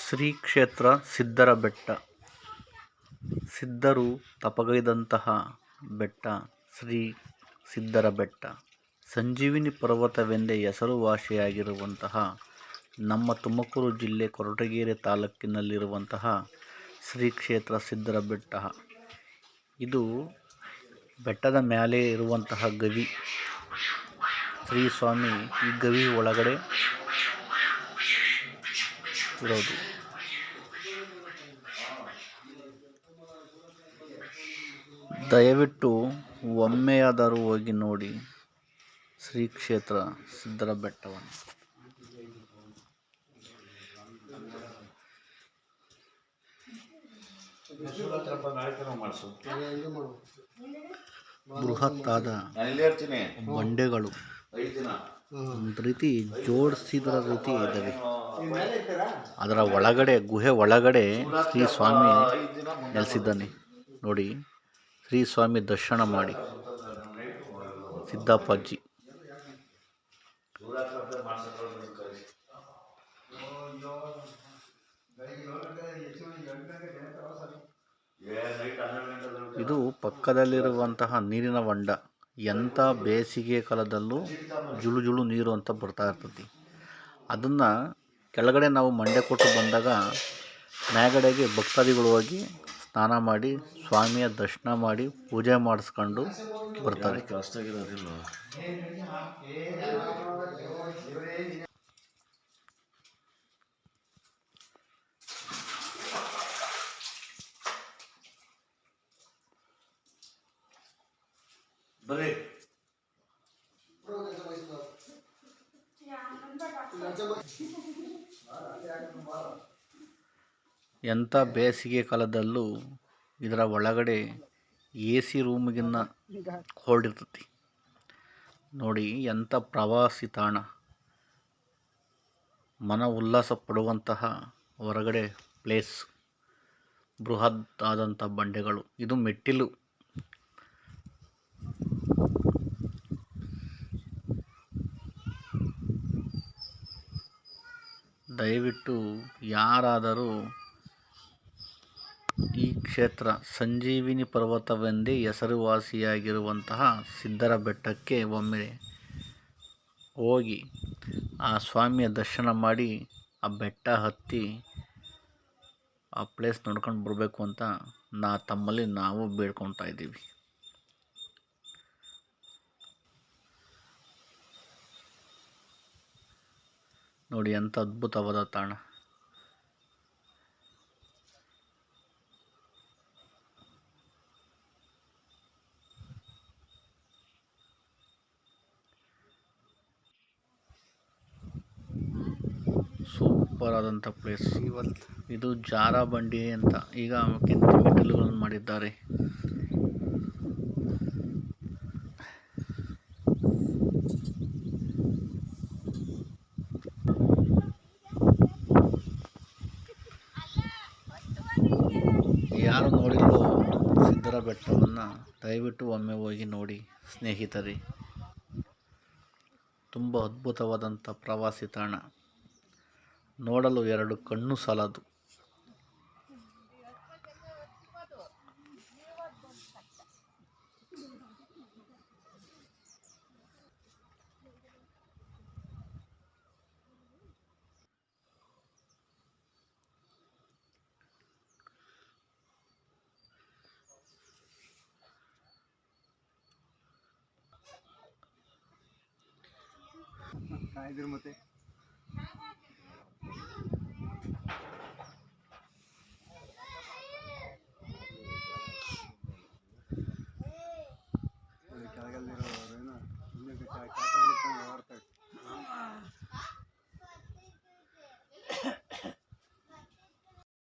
ಶ್ರೀ ಕ್ಷೇತ್ರ ಸಿದ್ಧರ ಬೆಟ್ಟ. ಸಿದ್ಧರು ತಪಗೈದಂತಹ ಬೆಟ್ಟ ಶ್ರೀ ಸಿದ್ಧರ ಬೆಟ್ಟ. ಸಂಜೀವಿನಿ ಪರ್ವತವೆಂದೇ ಹೆಸರುವಾಸಿಯಾಗಿರುವಂತಹ ನಮ್ಮ ತುಮಕೂರು ಜಿಲ್ಲೆ ಕೊರಟಗೆರೆ ತಾಲೂಕಿನಲ್ಲಿರುವಂತಹ ಶ್ರೀ ಕ್ಷೇತ್ರ ಸಿದ್ಧರ ಬೆಟ್ಟ. ಇದು ಬೆಟ್ಟದ ಮೇಲೆ ಇರುವಂತಹ ಗವಿ ಶ್ರೀ ಸ್ವಾಮಿ. ಈ ಗವಿ ಒಳಗಡೆ ಇರೋದು. ದಯವಿಟ್ಟು ಒಮ್ಮೆಯಾದರೂ ಹೋಗಿ ನೋಡಿ ಶ್ರೀ ಕ್ಷೇತ್ರ ಸಿದ್ಧರ ಬೆಟ್ಟವನ್ನು. ಬೃಹತ್ತಾದ ಬಂಡೆಗಳು ಒಂದು ರೀತಿ ಜೋಡಿಸಿದ ರೀತಿ ಇದ್ದಾವೆ. ಅದರ ಒಳಗಡೆ ಗುಹೆ ಒಳಗಡೆ ಶ್ರೀ ಸ್ವಾಮಿ ನೆಲೆಸಿದ್ದಾನೆ ನೋಡಿ. ಶ್ರೀ ಸ್ವಾಮಿ ದರ್ಶನ ಮಾಡಿ ಸಿದ್ದಪ್ಪಾಜಿ. ಇದು ಪಕ್ಕದಲ್ಲಿರುವಂತಹ ನೀರಿನ ಹೊಂಡ. ಎಂಥ ಬೇಸಿಗೆ ಕಾಲದಲ್ಲೂ ಜುಳು ಜುಳು ನೀರು ಅಂತ ಬರ್ತಾ ಇರ್ತದೆ. ಅದನ್ನು ಕೆಳಗಡೆ ನಾವು ಮಂಡೆ ಕೊಟ್ಟು ಬಂದಾಗ ಮೇಗಡೆಗೆ ಭಕ್ತಾದಿಗಳು ಹೋಗಿ ಸ್ನಾನ ಮಾಡಿ ಸ್ವಾಮಿಯ ದರ್ಶನ ಮಾಡಿ ಪೂಜೆ ಮಾಡಿಸ್ಕೊಂಡು ಬರ್ತಾರೆ. ಎಂಥ ಬೇಸಿಗೆ ಕಾಲದಲ್ಲೂ ಇದರ ಒಳಗಡೆ AC ರೂಮಿಗಿನ್ನ ಕೋಲ್ಡ್ ಇರ್ತೈತಿ ನೋಡಿ. ಎಂಥ ಪ್ರವಾಸಿ ತಾಣ, ಮನ ಉಲ್ಲಾಸ ಪಡುವಂತಹ ಹೊರಗಡೆ ಪ್ಲೇಸ್. ಬೃಹತ್ ಆದಂಥ ಬಂಡೆಗಳು. ಇದು ಮೆಟ್ಟಿಲು. ದಯವಿಟ್ಟು ಯಾರಾದರೂ ಈ ಕ್ಷೇತ್ರ ಸಂಜೀವಿನಿ ಪರ್ವತವೆಂದೇ ಹೆಸರುವಾಸಿಯಾಗಿರುವಂತಹ ಸಿದ್ಧರ ಬೆಟ್ಟಕ್ಕೆ ಒಮ್ಮೆ ಹೋಗಿ ಆ ಸ್ವಾಮಿಯ ದರ್ಶನ ಮಾಡಿ ಆ ಬೆಟ್ಟ ಹತ್ತಿ ಆ ಪ್ಲೇಸ್ ನೋಡ್ಕೊಂಡು ಬರಬೇಕು ಅಂತ ತಮ್ಮಲ್ಲಿ ನಾವು ಬೇಡ್ಕೊತಾ ಇದ್ದೀವಿ. ನೋಡಿ ಎಂಥ ಅದ್ಭುತವಾದ ತಾಣ. ಸೂಪರ್ ಆದಂಥ ಪ್ಲೇಸ್. ಇದು ಜಾರ ಬಂಡಿ ಅಂತ ಈಗ ಕೆಂಪು ಮೆಟ್ಟಿಲುಗಳನ್ನು ಮಾಡಿದ್ದಾರೆ. ಯಾರು ನೋಡಿಲ್ಲೋ ಸಿದ್ಧರ ಬೆಟ್ಟವನ್ನು ದಯವಿಟ್ಟು ಒಮ್ಮೆ ಹೋಗಿ ನೋಡಿ ಸ್ನೇಹಿತರೆ. ತುಂಬ ಅದ್ಭುತವಾದಂಥ ಪ್ರವಾಸಿ ತಾಣ. ನೋಡಲು ಎರಡು ಕಣ್ಣು ಸಾಲದು. ಮತ್ತೆ